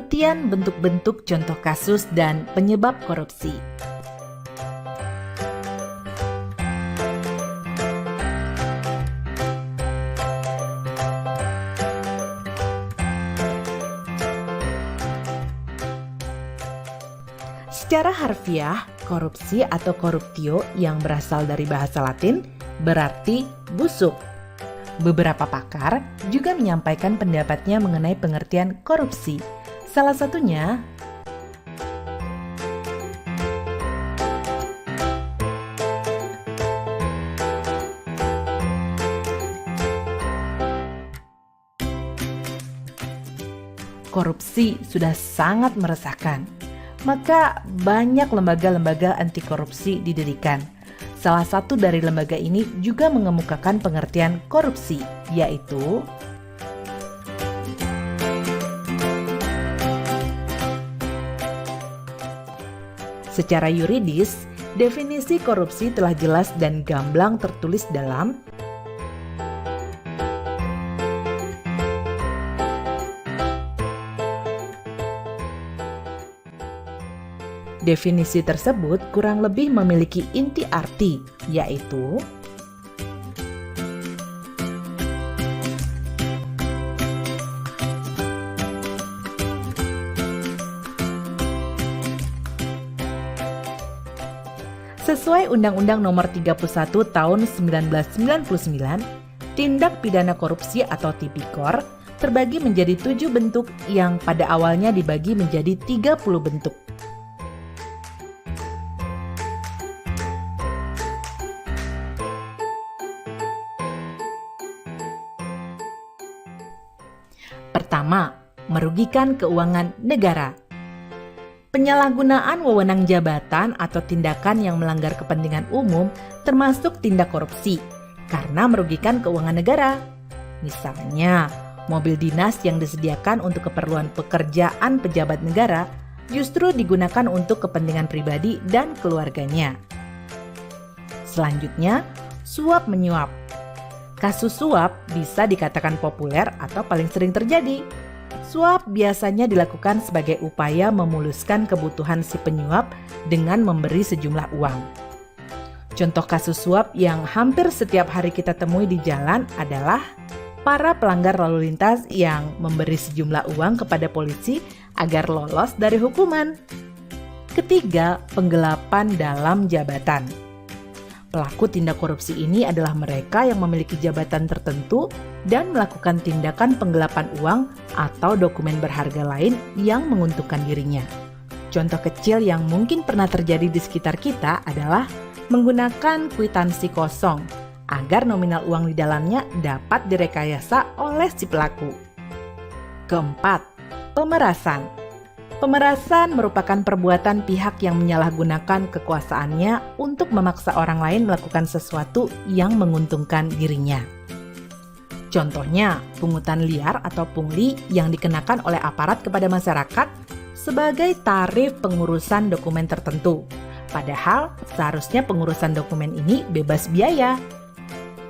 pengertian bentuk-bentuk contoh kasus dan penyebab korupsi. Secara harfiah, korupsi atau corruptio yang berasal dari bahasa Latin berarti busuk. Beberapa pakar juga menyampaikan pendapatnya mengenai pengertian korupsi. Salah satunya, korupsi sudah sangat meresahkan. Maka banyak lembaga-lembaga anti korupsi didirikan. Salah satu dari lembaga ini juga mengemukakan pengertian korupsi, yaitu secara yuridis, definisi korupsi telah jelas dan gamblang tertulis dalam definisi tersebut kurang lebih memiliki inti arti, yaitu sesuai Undang-Undang Nomor 31 Tahun 1999, tindak pidana korupsi atau tipikor terbagi menjadi 7 bentuk yang pada awalnya dibagi menjadi 30 bentuk. Pertama, merugikan keuangan negara. Penyalahgunaan wewenang jabatan atau tindakan yang melanggar kepentingan umum termasuk tindak korupsi karena merugikan keuangan negara. Misalnya, mobil dinas yang disediakan untuk keperluan pekerjaan pejabat negara justru digunakan untuk kepentingan pribadi dan keluarganya. Selanjutnya, suap menyuap. Kasus suap bisa dikatakan populer atau paling sering terjadi. Suap biasanya dilakukan sebagai upaya memuluskan kebutuhan si penyuap dengan memberi sejumlah uang. Contoh kasus suap yang hampir setiap hari kita temui di jalan adalah para pelanggar lalu lintas yang memberi sejumlah uang kepada polisi agar lolos dari hukuman. Ketiga, penggelapan dalam jabatan. Pelaku tindak korupsi ini adalah mereka yang memiliki jabatan tertentu dan melakukan tindakan penggelapan uang atau dokumen berharga lain yang menguntungkan dirinya. Contoh kecil yang mungkin pernah terjadi di sekitar kita adalah menggunakan kwitansi kosong agar nominal uang di dalamnya dapat direkayasa oleh si pelaku. Keempat, pemerasan. Pemerasan merupakan perbuatan pihak yang menyalahgunakan kekuasaannya untuk memaksa orang lain melakukan sesuatu yang menguntungkan dirinya. Contohnya, pungutan liar atau pungli yang dikenakan oleh aparat kepada masyarakat sebagai tarif pengurusan dokumen tertentu. Padahal, seharusnya pengurusan dokumen ini bebas biaya.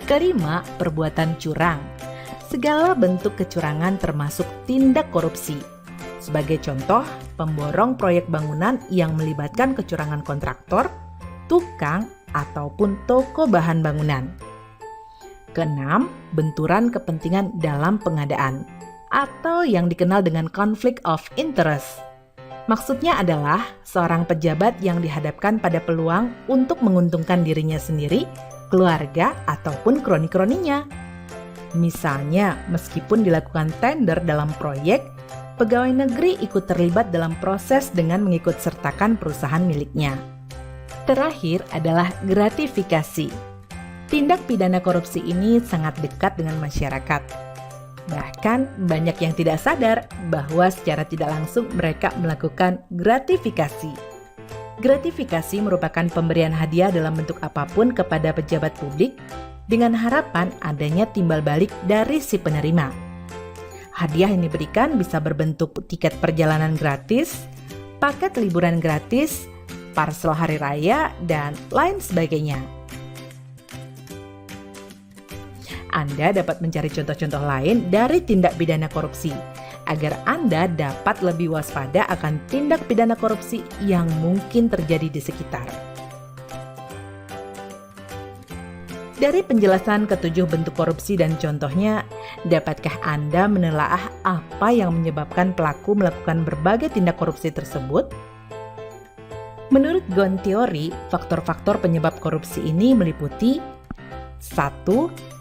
Kelima, perbuatan curang. Segala bentuk kecurangan termasuk tindak korupsi. Sebagai contoh, pemborong proyek bangunan yang melibatkan kecurangan kontraktor, tukang, ataupun toko bahan bangunan. Keenam, benturan kepentingan dalam pengadaan, atau yang dikenal dengan conflict of interest. Maksudnya adalah seorang pejabat yang dihadapkan pada peluang untuk menguntungkan dirinya sendiri, keluarga, ataupun kroni-kroninya. Misalnya, meskipun dilakukan tender dalam proyek, pegawai negeri ikut terlibat dalam proses dengan mengikut sertakan perusahaan miliknya. Terakhir adalah gratifikasi. Tindak pidana korupsi ini sangat dekat dengan masyarakat. Bahkan banyak yang tidak sadar bahwa secara tidak langsung mereka melakukan gratifikasi. Gratifikasi merupakan pemberian hadiah dalam bentuk apapun kepada pejabat publik dengan harapan adanya timbal balik dari si penerima. Hadiah yang diberikan bisa berbentuk tiket perjalanan gratis, paket liburan gratis, parsel hari raya, dan lain sebagainya. Anda dapat mencari contoh-contoh lain dari tindak pidana korupsi. agar Anda dapat lebih waspada akan tindak pidana korupsi yang mungkin terjadi di sekitar. Dari penjelasan ketujuh bentuk korupsi dan contohnya, dapatkah Anda menelaah apa yang menyebabkan pelaku melakukan berbagai tindak korupsi tersebut? Menurut Ghosn Theory, faktor-faktor penyebab korupsi ini meliputi 1.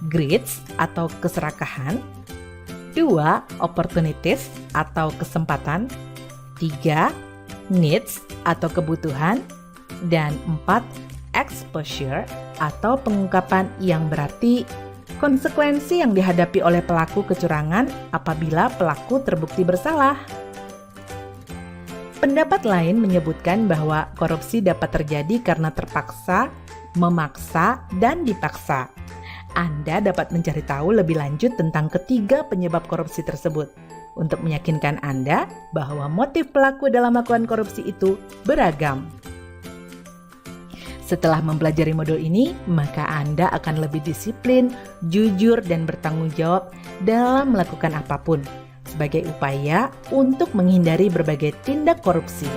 Greed atau keserakahan, 2. Opportunities atau kesempatan, 3. Needs atau kebutuhan, dan 4. Exposure atau pengungkapan, yang berarti konsekuensi yang dihadapi oleh pelaku kecurangan apabila pelaku terbukti bersalah. Pendapat lain menyebutkan bahwa korupsi dapat terjadi karena terpaksa, memaksa, dan dipaksa. Anda dapat mencari tahu lebih lanjut tentang ketiga penyebab korupsi tersebut untuk meyakinkan Anda bahwa motif pelaku dalam melakukan korupsi itu beragam. Setelah mempelajari modul ini, maka Anda akan lebih disiplin, jujur, dan bertanggung jawab dalam melakukan apapun sebagai upaya untuk menghindari berbagai tindak korupsi.